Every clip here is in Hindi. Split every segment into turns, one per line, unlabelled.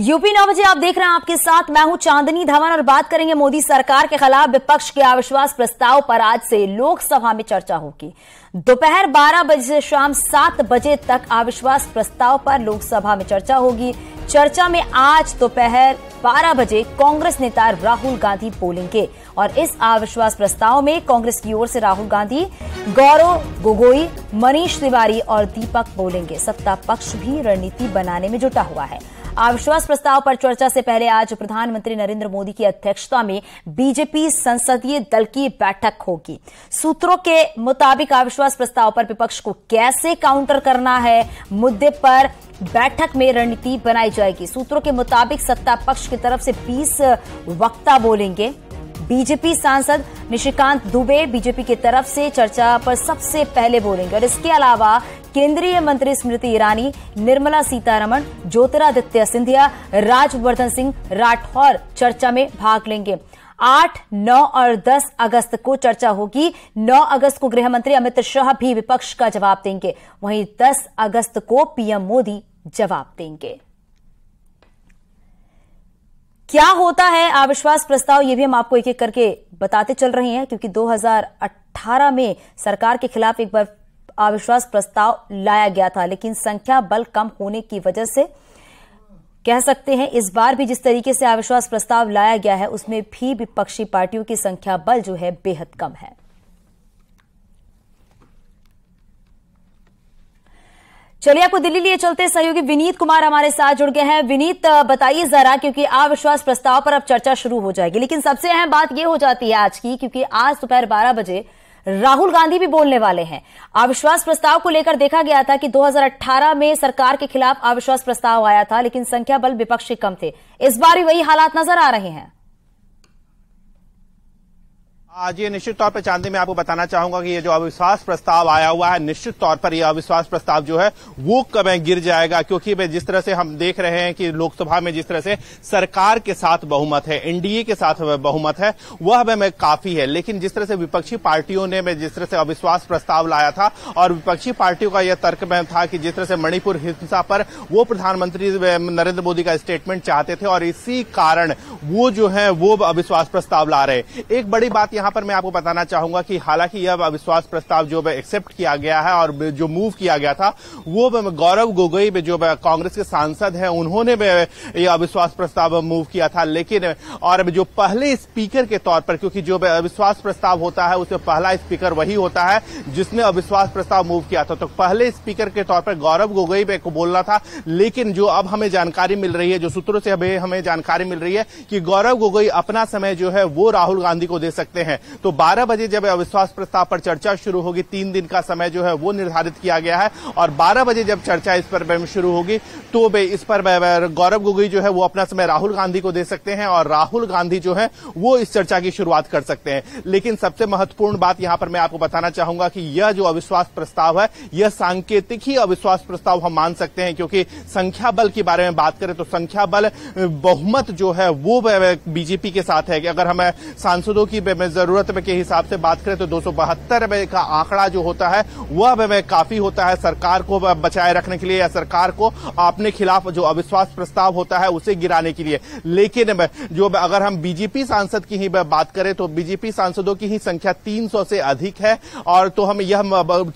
यूपी 9 बजे आप देख रहे हैं, आपके साथ मैं हूं चांदनी धवन और बात करेंगे मोदी सरकार के खिलाफ विपक्ष के अविश्वास प्रस्ताव पर। आज से लोकसभा में चर्चा होगी। दोपहर 12 बजे से शाम 7 बजे तक अविश्वास प्रस्ताव पर लोकसभा में चर्चा होगी। चर्चा में आज दोपहर 12 बजे कांग्रेस नेता राहुल गांधी बोलेंगे और इस अविश्वास प्रस्ताव में कांग्रेस की ओर से राहुल गांधी, गौरव गोगोई, मनीष तिवारी और दीपक बोलेंगे। सत्ता पक्ष भी रणनीति बनाने में जुटा हुआ है। अविश्वास प्रस्ताव पर चर्चा से पहले आज प्रधानमंत्री नरेंद्र मोदी की अध्यक्षता में बीजेपी संसदीय दल की बैठक होगी। सूत्रों के मुताबिक अविश्वास प्रस्ताव पर विपक्ष को कैसे काउंटर करना है, मुद्दे पर बैठक में रणनीति बनाई जाएगी। सूत्रों के मुताबिक सत्ता पक्ष की तरफ से 20 वक्ता बोलेंगे। बीजेपी सांसद निशिकांत दुबे बीजेपी की तरफ से चर्चा पर सबसे पहले बोलेंगे और इसके अलावा केंद्रीय मंत्री स्मृति ईरानी, निर्मला सीतारमण, ज्योतिरादित्य सिंधिया, राज्यवर्धन सिंह राठौर चर्चा में भाग लेंगे। 8, 9 और 10 अगस्त को चर्चा होगी। 9 अगस्त को गृह मंत्री अमित शाह भी विपक्ष का जवाब देंगे। वहीं 10 अगस्त को पीएम मोदी जवाब देंगे। क्या होता है अविश्वास प्रस्ताव, ये भी हम आपको एक एक करके बताते चल रहे हैं, क्योंकि 2018 में सरकार के खिलाफ एक बार अविश्वास प्रस्ताव लाया गया था, लेकिन संख्या बल कम होने की वजह से कह सकते हैं इस बार भी जिस तरीके से अविश्वास प्रस्ताव लाया गया है उसमें भी विपक्षी पार्टियों की संख्या बल जो है बेहद कम है। चलिए आपको दिल्ली लिए चलते सहयोगी विनीत कुमार हमारे साथ जुड़ गए हैं। विनीत, बताइए जरा, क्योंकि अविश्वास प्रस्ताव पर अब चर्चा शुरू हो जाएगी, लेकिन सबसे अहम बात यह हो जाती है आज की, क्योंकि आज दोपहर 12 बजे राहुल गांधी भी बोलने वाले हैं। अविश्वास प्रस्ताव को लेकर देखा गया था कि 2018 में सरकार के खिलाफ अविश्वास प्रस्ताव आया था, लेकिन संख्या बल विपक्ष के कम थे। इस बार भी वही हालात नजर आ रहे हैं।
आज ये निश्चित तौर पर चांदी में आपको बताना चाहूंगा कि ये जो अविश्वास प्रस्ताव आया हुआ है, निश्चित तौर पर ये अविश्वास प्रस्ताव जो है वो कब गिर जाएगा, क्योंकि जिस तरह से हम देख रहे हैं कि लोकसभा में जिस तरह से सरकार के साथ बहुमत है, एनडीए के साथ बहुमत है, वह हमें काफी है। लेकिन जिस तरह से विपक्षी पार्टियों ने जिस तरह से अविश्वास प्रस्ताव लाया था और विपक्षी पार्टियों का यह तर्क में था कि जिस तरह से मणिपुर हिंसा पर वो प्रधानमंत्री नरेंद्र मोदी का स्टेटमेंट चाहते थे और इसी कारण वो जो है वो अविश्वास प्रस्ताव ला रहे। एक बड़ी बात यहां पर मैं आपको बताना चाहूंगा कि हालांकि यह अविश्वास प्रस्ताव जो एक्सेप्ट किया गया है और जो मूव किया गया था वो गौरव गोगोई जो कांग्रेस के सांसद हैं उन्होंने यह अविश्वास प्रस्ताव मूव किया था। लेकिन और जो पहले स्पीकर के तौर पर, क्योंकि जो अविश्वास प्रस्ताव होता है उसमें पहला स्पीकर वही होता है जिसने अविश्वास प्रस्ताव मूव किया था, तो पहले स्पीकर के तौर पर गौरव गोगोई को बोलना था। लेकिन जो अब हमें जानकारी मिल रही है, जो सूत्रों से हमें जानकारी मिल रही है कि गौरव गोगोई अपना समय जो है वो राहुल गांधी को दे सकते हैं। तो 12 बजे जब अविश्वास प्रस्ताव पर चर्चा शुरू होगी, 3 दिन का समय जो है वो निर्धारित किया गया है और 12 बजे जब चर्चा इस पर शुरू होगी तो इस पर गौरव गोगोई जो है वो अपना समय राहुल गांधी को दे सकते हैं और राहुल गांधी जो है वो इस चर्चा की शुरुआत कर सकते हैं। लेकिन सबसे महत्वपूर्ण बात यहां पर मैं आपको बताना चाहूंगा कि यह जो अविश्वास प्रस्ताव है यह सांकेतिक ही अविश्वास प्रस्ताव हम मान सकते हैं, क्योंकि संख्या बल के बारे में बात करें तो संख्या बल बहुमत जो है वो बीजेपी के साथ है। अगर हमें सांसदों की जरूरत के हिसाब से बात करें तो 272 का आंकड़ा जो होता है वह काफी होता है सरकार को बचाए रखने के लिए या सरकार को अपने खिलाफ जो अविश्वास प्रस्ताव होता है उसे गिराने के लिए। लेकिन जो अगर हम बीजेपी सांसद की ही बात करें तो बीजेपी सांसदों की ही संख्या 300 से अधिक है और तो हम यह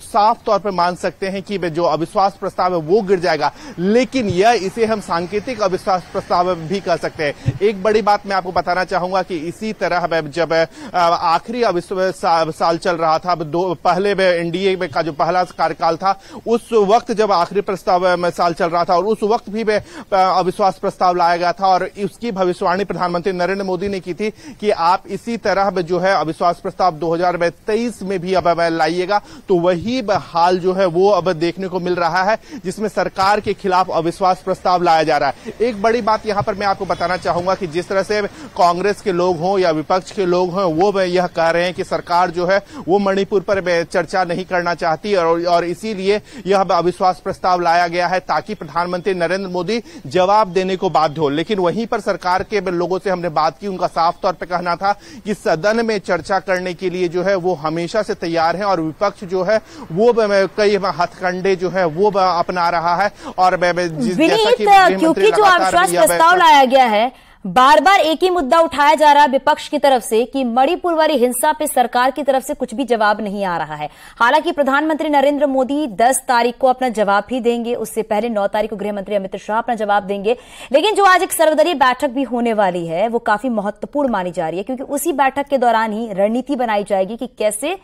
साफ तौर पर मान सकते हैं कि जो अविश्वास प्रस्ताव है वो गिर जाएगा। लेकिन इसे हम सांकेतिक अविश्वास प्रस्ताव भी कह सकते हैं। एक बड़ी बात मैं आपको बताना चाहूंगा कि इसी तरह जब आखिरी अविश्वास साल चल रहा था, पहले एनडीए का जो पहला कार्यकाल था उस वक्त जब आखिरी प्रस्ताव साल चल रहा था और उस वक्त भी अविश्वास प्रस्ताव लाया गया था और उसकी भविष्यवाणी प्रधानमंत्री नरेंद्र मोदी ने की थी कि आप इसी तरह जो है अविश्वास प्रस्ताव 2023 में भी अब लाइएगा। तो वही हाल जो है वो अब देखने को मिल रहा है जिसमें सरकार के खिलाफ अविश्वास प्रस्ताव लाया जा रहा है। एक बड़ी बात यहां पर मैं आपको बताना चाहूंगा कि जिस तरह से कांग्रेस के लोग हों या विपक्ष के लोग हों वो यह कह रहे हैं कि सरकार जो है वो मणिपुर पर चर्चा नहीं करना चाहती और इसीलिए यह अविश्वास प्रस्ताव लाया गया है ताकि प्रधानमंत्री नरेंद्र मोदी जवाब देने को बाध्य हो। लेकिन वहीं पर सरकार के लोगों से हमने बात की, उनका साफ तौर पर कहना था कि सदन में चर्चा करने के लिए जो है वो हमेशा से तैयार है और विपक्ष जो है वो कई हथकंडे जो है वो अपना रहा है। और जैसा कि
क्योंकि जो अविश्वास प्रस्ताव लाया गया है, बार बार एक ही मुद्दा उठाया जा रहा है विपक्ष की तरफ से कि मणिपुर वाली हिंसा पे सरकार की तरफ से कुछ भी जवाब नहीं आ रहा है। हालांकि प्रधानमंत्री नरेंद्र मोदी 10 तारीख को अपना जवाब ही देंगे, उससे पहले 9 तारीख को गृह मंत्री अमित शाह अपना जवाब देंगे। लेकिन जो आज एक सर्वदलीय बैठक भी होने वाली है वो काफी महत्वपूर्ण मानी जा रही है, क्योंकि उसी बैठक के दौरान ही रणनीति बनाई जाएगी कि कैसे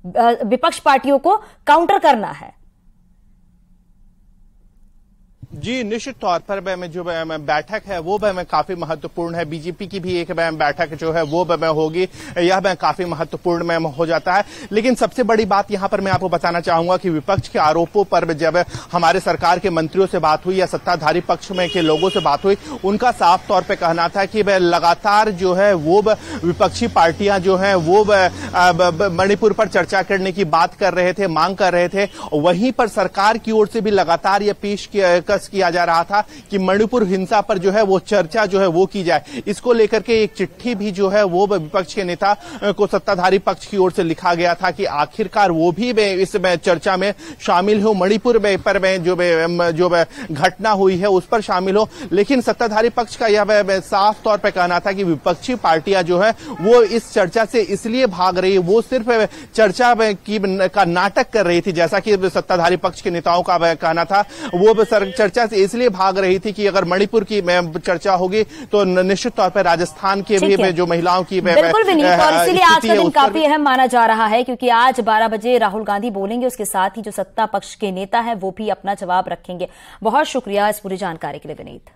विपक्ष पार्टियों को काउंटर करना है।
जी, निश्चित तौर पर जो बैठक है वो काफी महत्वपूर्ण है। बीजेपी की भी एक बैठक जो है वो होगी, यह काफी महत्वपूर्ण हो जाता है। लेकिन सबसे बड़ी बात यहां पर मैं आपको बताना चाहूंगा कि विपक्ष के आरोपों पर जब हमारे सरकार के मंत्रियों से बात हुई या सत्ताधारी पक्ष में के लोगों से बात हुई, उनका साफ तौर पर कहना था कि लगातार जो है वो विपक्षी पार्टियां जो है वो मणिपुर पर चर्चा करने की बात कर रहे थे, मांग कर रहे थे। वहीं पर सरकार की ओर से भी लगातार यह पेश किया जा रहा था कि मणिपुर हिंसा पर जो है वो चर्चा जो है वो की जाए। इसको लेकर के एक चिट्ठी भी जो है वो विपक्ष के नेता को सत्ताधारी पक्ष की ओर से लिखा गया था कि आखिरकार वो भी इस चर्चा में शामिल हो, मणिपुर पर जो घटना हुई है उस पर शामिल हो। लेकिन सत्ताधारी पक्ष का यह साफ तौर पर कहना था कि विपक्षी पार्टियां जो है वो इस चर्चा से इसलिए भाग रही है, वो सिर्फ चर्चा का नाटक कर रही थी, जैसा कि सत्ताधारी पक्ष के नेताओं का कहना था। वो चर्चा से इसलिए भाग रही थी कि अगर मणिपुर की चर्चा होगी तो निश्चित तौर पर राजस्थान के भी जो महिलाओं की
बिल्कुल भी नहीं, और इसलिए आज का दिन काफी अहम माना जा रहा है, क्योंकि आज 12 बजे राहुल गांधी बोलेंगे, उसके साथ ही जो सत्ता पक्ष के नेता है वो भी अपना जवाब रखेंगे। बहुत शुक्रिया इस पूरी जानकारी के लिए विनीत।